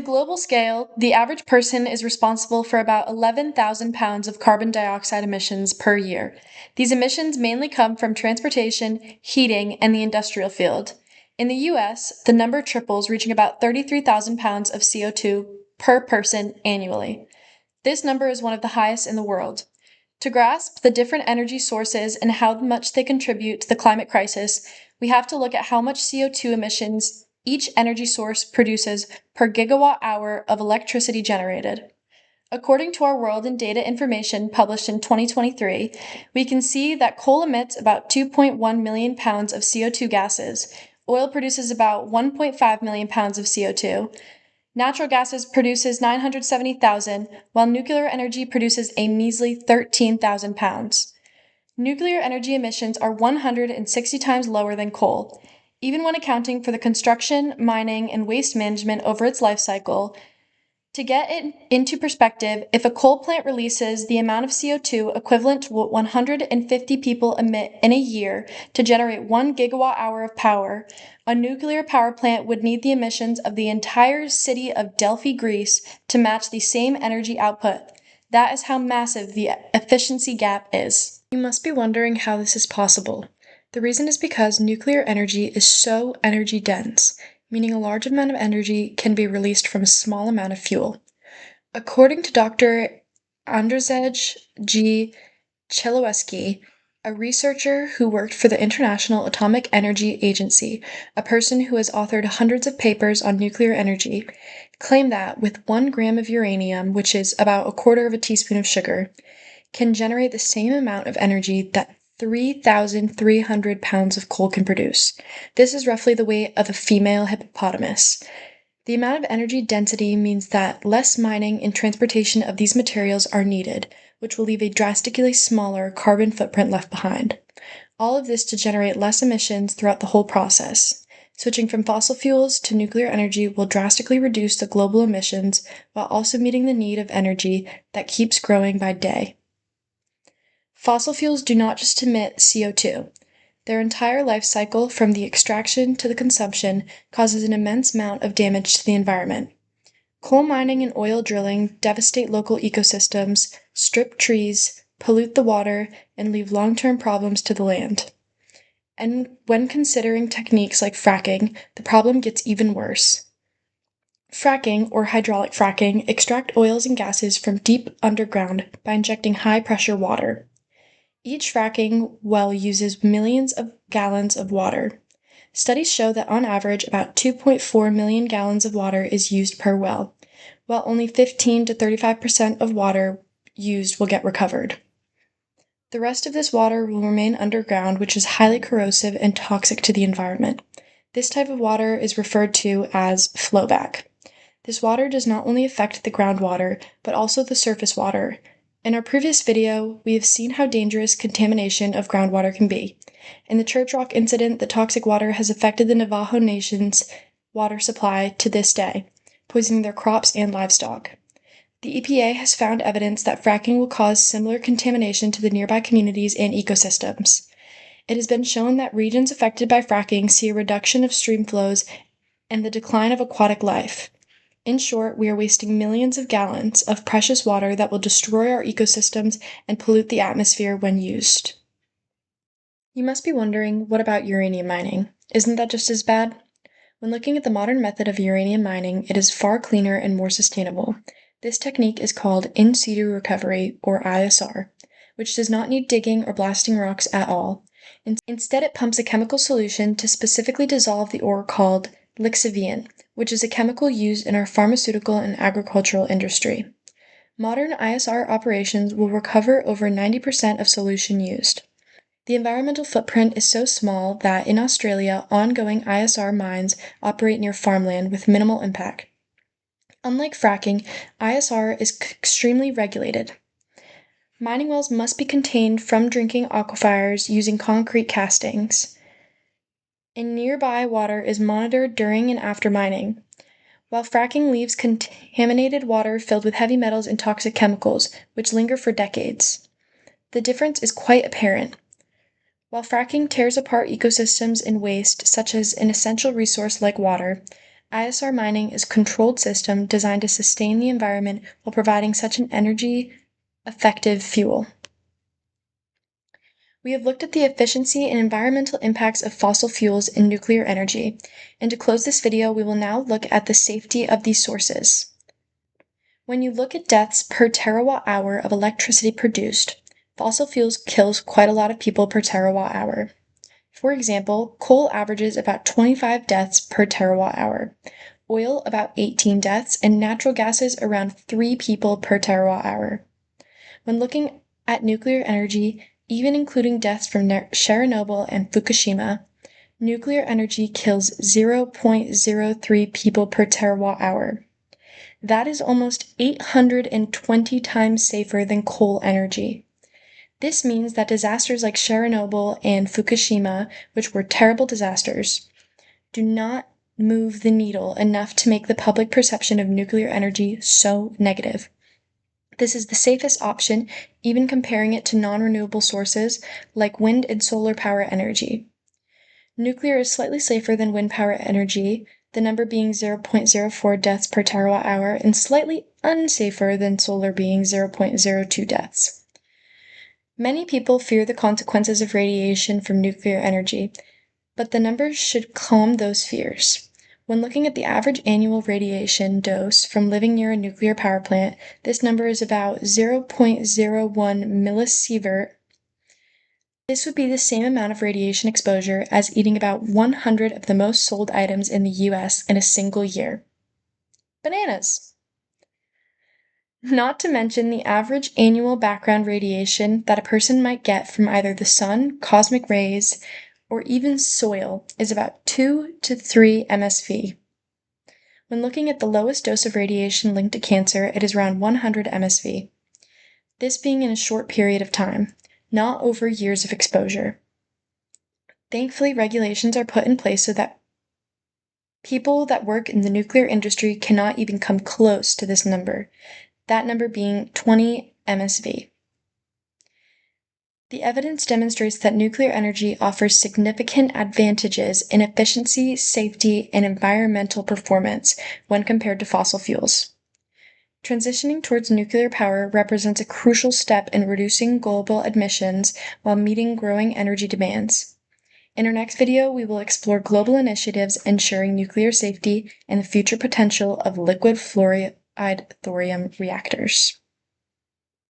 On a global scale, the average person is responsible for about 11,000 pounds of carbon dioxide emissions per year. These emissions mainly come from transportation, heating, and the industrial field. In the US, the number triples, reaching about 33,000 pounds of CO2 per person annually. This number is one of the highest in the world. To grasp the different energy sources and how much they contribute to the climate crisis, we have to look at how much CO2 emissions each energy source produces per gigawatt hour of electricity generated. According to our World in Data Information published in 2023, we can see that coal emits about 2.1 million pounds of CO2 gases, oil produces about 1.5 million pounds of CO2, natural gases produces 970,000, while nuclear energy produces a measly 13,000 pounds. Nuclear energy emissions are 160 times lower than coal. Even when accounting for the construction, mining, and waste management over its life cycle. To get it into perspective, if a coal plant releases the amount of CO2 equivalent to what 150 people emit in a year to generate 1 gigawatt hour of power, a nuclear power plant would need the emissions of the entire city of Delphi, Greece, to match the same energy output. That is how massive the efficiency gap is. You must be wondering how this is possible. The reason is because nuclear energy is so energy dense, meaning a large amount of energy can be released from a small amount of fuel. According to Dr. Andrzej G. Chmielewski, a researcher who worked for the International Atomic Energy Agency, a person who has authored hundreds of papers on nuclear energy, claimed that with 1 gram of uranium, which is about a quarter of a teaspoon of sugar, can generate the same amount of energy that 3,300 pounds of coal can produce. This is roughly the weight of a female hippopotamus. The amount of energy density means that less mining and transportation of these materials are needed, which will leave a drastically smaller carbon footprint left behind. All of this to generate less emissions throughout the whole process. Switching from fossil fuels to nuclear energy will drastically reduce the global emissions while also meeting the need of energy that keeps growing by day. Fossil fuels do not just emit CO2. Their entire life cycle, from the extraction to the consumption, causes an immense amount of damage to the environment. Coal mining and oil drilling devastate local ecosystems, strip trees, pollute the water, and leave long-term problems to the land. And when considering techniques like fracking, the problem gets even worse. Fracking, or hydraulic fracking, extract oils and gases from deep underground by injecting high-pressure water. Each fracking well uses millions of gallons of water. Studies show that on average about 2.4 million gallons of water is used per well, while only 15 to 35% of water used will get recovered. The rest of this water will remain underground, which is highly corrosive and toxic to the environment. This type of water is referred to as flowback. This water does not only affect the groundwater, but also the surface water. In our previous video, we have seen how dangerous contamination of groundwater can be. In the Church Rock incident, the toxic water has affected the Navajo Nation's water supply to this day, poisoning their crops and livestock. The EPA has found evidence that fracking will cause similar contamination to the nearby communities and ecosystems. It has been shown that regions affected by fracking see a reduction of stream flows and the decline of aquatic life. In short, we are wasting millions of gallons of precious water that will destroy our ecosystems and pollute the atmosphere when used. You must be wondering, what about uranium mining? Isn't that just as bad? When looking at the modern method of uranium mining, it is far cleaner and more sustainable. This technique is called in situ recovery, or ISR, which does not need digging or blasting rocks at all. Instead, it pumps a chemical solution to specifically dissolve the ore called lixiviant, which is a chemical used in our pharmaceutical and agricultural industry. Modern ISR operations will recover over 90% of solution used. The environmental footprint is so small that in Australia, ongoing ISR mines operate near farmland with minimal impact. Unlike fracking, ISR is extremely regulated. Mining wells must be contained from drinking aquifers using concrete castings. And nearby water is monitored during and after mining, while fracking leaves contaminated water filled with heavy metals and toxic chemicals, which linger for decades. The difference is quite apparent. While fracking tears apart ecosystems and waste, such as an essential resource like water, ISR mining is a controlled system designed to sustain the environment while providing such an energy-effective fuel. We have looked at the efficiency and environmental impacts of fossil fuels in nuclear energy, and to close this video, we will now look at the safety of these sources. When you look at deaths per terawatt hour of electricity produced, fossil fuels kills quite a lot of people per terawatt hour. For example, coal averages about 25 deaths per terawatt hour, oil about 18 deaths, and natural gases around 3 people per terawatt hour. When looking at nuclear energy, even including deaths from Chernobyl and Fukushima, nuclear energy kills 0.03 people per terawatt hour. That is almost 820 times safer than coal energy. This means that disasters like Chernobyl and Fukushima, which were terrible disasters, do not move the needle enough to make the public perception of nuclear energy so negative. This is the safest option, even comparing it to non-renewable sources like wind and solar power energy. Nuclear is slightly safer than wind power energy, the number being 0.04 deaths per terawatt hour, and slightly unsafer than solar being 0.02 deaths. Many people fear the consequences of radiation from nuclear energy, but the numbers should calm those fears. When looking at the average annual radiation dose from living near a nuclear power plant, this number is about 0.01 millisievert. This would be the same amount of radiation exposure as eating about 100 of the most sold items in the US in a single year. Bananas! Not to mention the average annual background radiation that a person might get from either the sun, cosmic rays, or even soil is about 2 to 3 MSV. When looking at the lowest dose of radiation linked to cancer, it is around 100 MSV. This being in a short period of time, not over years of exposure. Thankfully, regulations are put in place so that people that work in the nuclear industry cannot even come close to this number, that number being 20 MSV. The evidence demonstrates that nuclear energy offers significant advantages in efficiency, safety, and environmental performance when compared to fossil fuels. Transitioning towards nuclear power represents a crucial step in reducing global emissions while meeting growing energy demands. In our next video, we will explore global initiatives ensuring nuclear safety and the future potential of liquid fluoride thorium reactors.